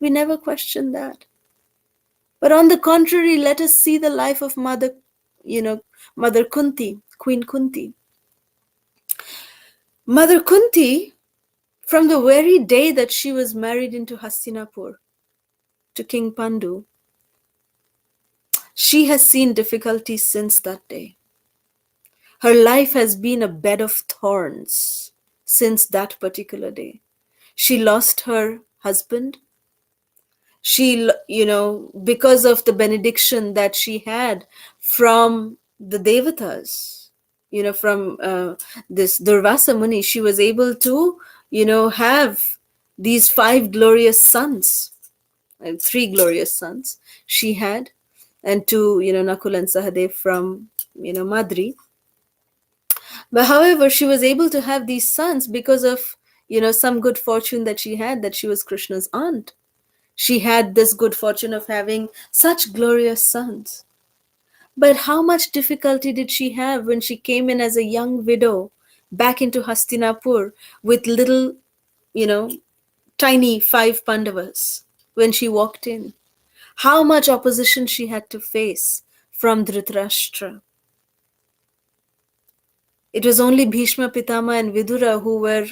We never question that. But on the contrary, let us see the life of Mother Kunti, Queen Kunti. Mother Kunti, from the very day that she was married into Hastinapur to King Pandu, she has seen difficulties since that day. Her life has been a bed of thorns since that particular day. She lost her husband. Because of the benediction that she had from the Devatas, from this Durvasa Muni, she was able to, have these 5 glorious sons, and 3 glorious sons she had, and 2, Nakul and Sahadev from, Madri. But however, she was able to have these sons because of, some good fortune that she had, that she was Krishna's aunt. She had this good fortune of having such glorious sons. But how much difficulty did she have when she came in as a young widow back into Hastinapur with little, tiny 5 Pandavas when she walked in? How much opposition she had to face from Dhritarashtra. It was only Bhishma, Pitama and Vidura who were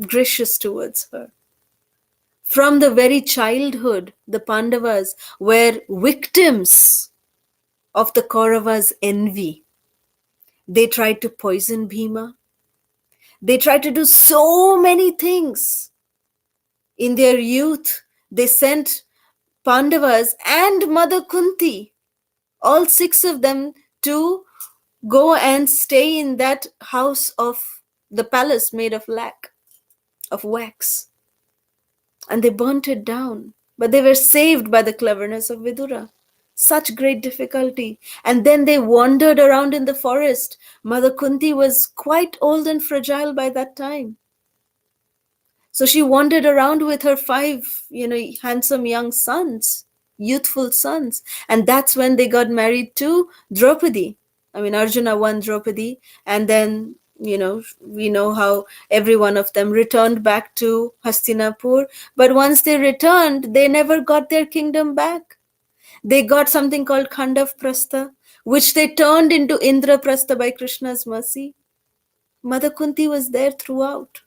gracious towards her. From the very childhood, the Pandavas were victims of the Kauravas' envy. They tried to poison Bhima. They tried to do so many things. In their youth, they sent Pandavas and Mother Kunti, all 6 of them, to go and stay in that house of the palace made of wax. And they burnt it down. But they were saved by the cleverness of Vidura. Such great difficulty. And then they wandered around in the forest. Mother Kunti was quite old and fragile by that time. So she wandered around with her 5, handsome young sons, youthful sons. And that's when they got married to Draupadi. Arjuna won Draupadi. And then, we know how every one of them returned back to Hastinapur. But once they returned, they never got their kingdom back. They got something called Khandav Prastha, which they turned into Indra Prastha by Krishna's mercy. Mother Kunti was there throughout.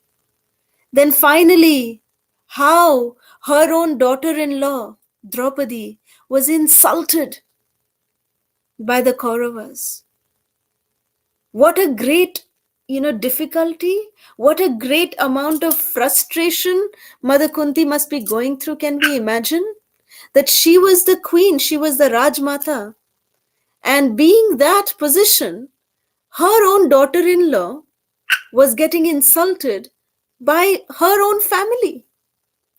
Then finally, how her own daughter-in-law, Draupadi, was insulted by the Kauravas. What a great, difficulty, what a great amount of frustration Mother Kunti must be going through. Can we imagine? That she was the queen, she was the Rajmata. And being that position, her own daughter-in-law was getting insulted by her own family.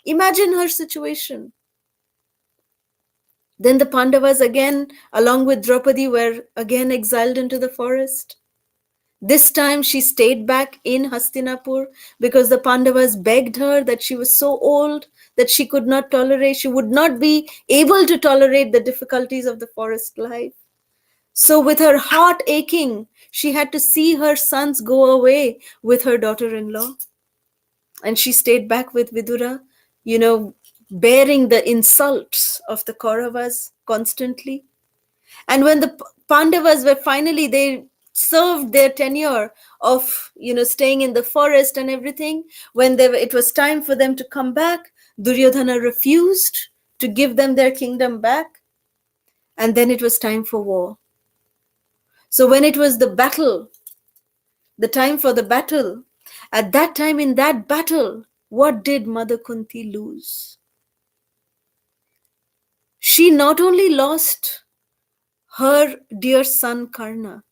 Imagine her situation. Then the Pandavas again, along with Draupadi, were again exiled into the forest. This time she stayed back in Hastinapur because the Pandavas begged her that she was so old that she could not tolerate, she would not be able to tolerate the difficulties of the forest life. So with her heart aching, she had to see her sons go away with her daughter-in-law. And she stayed back with Vidura, bearing the insults of the Kauravas constantly. And when the Pandavas were finally, they served their tenure of, staying in the forest and everything. When it was time for them to come back, Duryodhana refused to give them their kingdom back. And then it was time for war. So when it was the battle, the time for the battle, at that time in that battle, what did Mother Kunti lose? She not only lost her dear son Karna,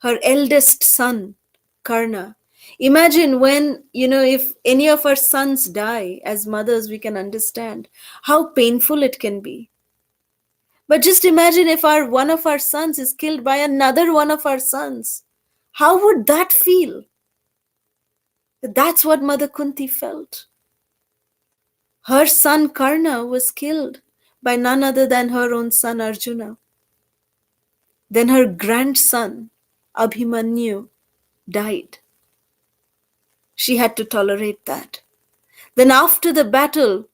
her eldest son Karna. Imagine when, if any of our sons die, as mothers we can understand how painful it can be. But just imagine if one of our sons is killed by another one of our sons. How would that feel? That's what Mother Kunti felt. Her son Karna was killed by none other than her own son Arjuna. Then her grandson Abhimanyu died. She had to tolerate that. Then after the battle,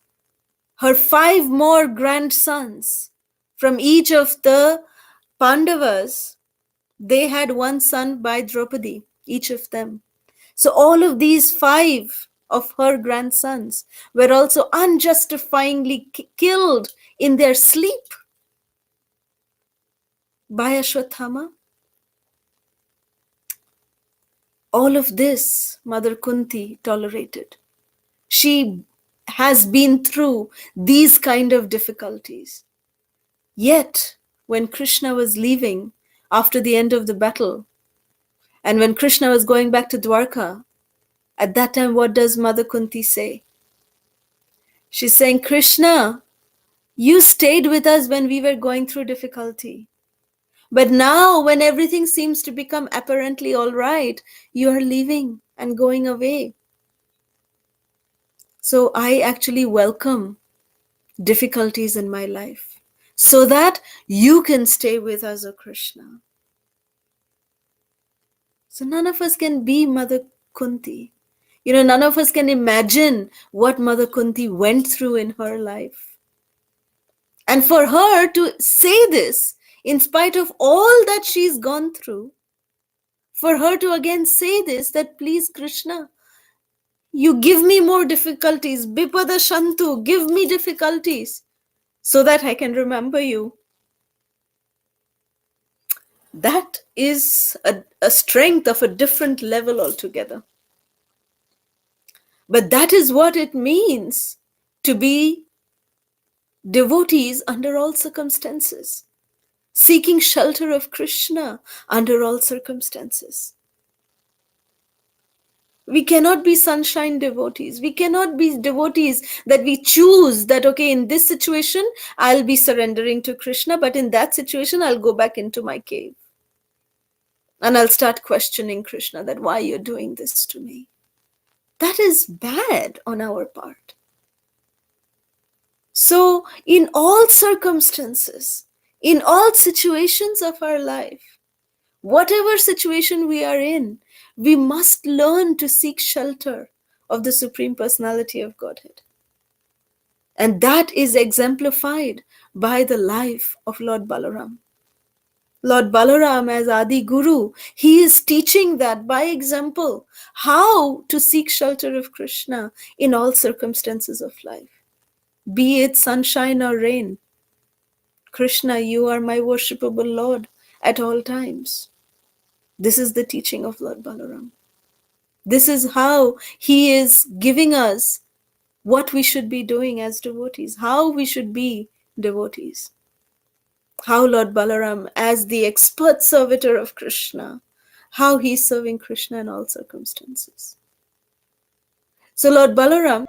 her 5 more grandsons from each of the Pandavas. They had one son by Draupadi, each of them. So all of these 5 of her grandsons were also unjustifiably killed in their sleep by Ashwathama. All of this Mother Kunti tolerated. She has been through these kind of difficulties. Yet, when Krishna was leaving after the end of the battle, and when Krishna was going back to Dwarka, at that time, what does Mother Kunti say? She's saying, Krishna, you stayed with us when we were going through difficulty. But now, when everything seems to become apparently all right, you are leaving and going away. So I actually welcome difficulties in my life so that you can stay with us, O Krishna. So none of us can be Mother Kunti. None of us can imagine what Mother Kunti went through in her life. And for her to say this, in spite of all that she's gone through, for her to again say this, that please Krishna, you give me more difficulties, Bipada Shantu, give me difficulties so that I can remember you. That is a strength of a different level altogether. But that is what it means to be devotees under all circumstances, seeking shelter of Krishna under all circumstances. We cannot be sunshine devotees. We cannot be devotees that we choose that, okay, in this situation, I'll be surrendering to Krishna, but in that situation, I'll go back into my cave. And I'll start questioning Krishna that why you're doing this to me. That is bad on our part. So in all circumstances, in all situations of our life, whatever situation we are in, we must learn to seek shelter of the Supreme Personality of Godhead. And that is exemplified by the life of Lord Balaram. Lord Balaram as Adi Guru, he is teaching that by example, how to seek shelter of Krishna in all circumstances of life. Be it sunshine or rain. Krishna, you are my worshipable Lord at all times. This is the teaching of Lord Balaram. This is how he is giving us what we should be doing as devotees, how we should be devotees. How Lord Balaram, as the expert servitor of Krishna, how he is serving Krishna in all circumstances. So Lord Balaram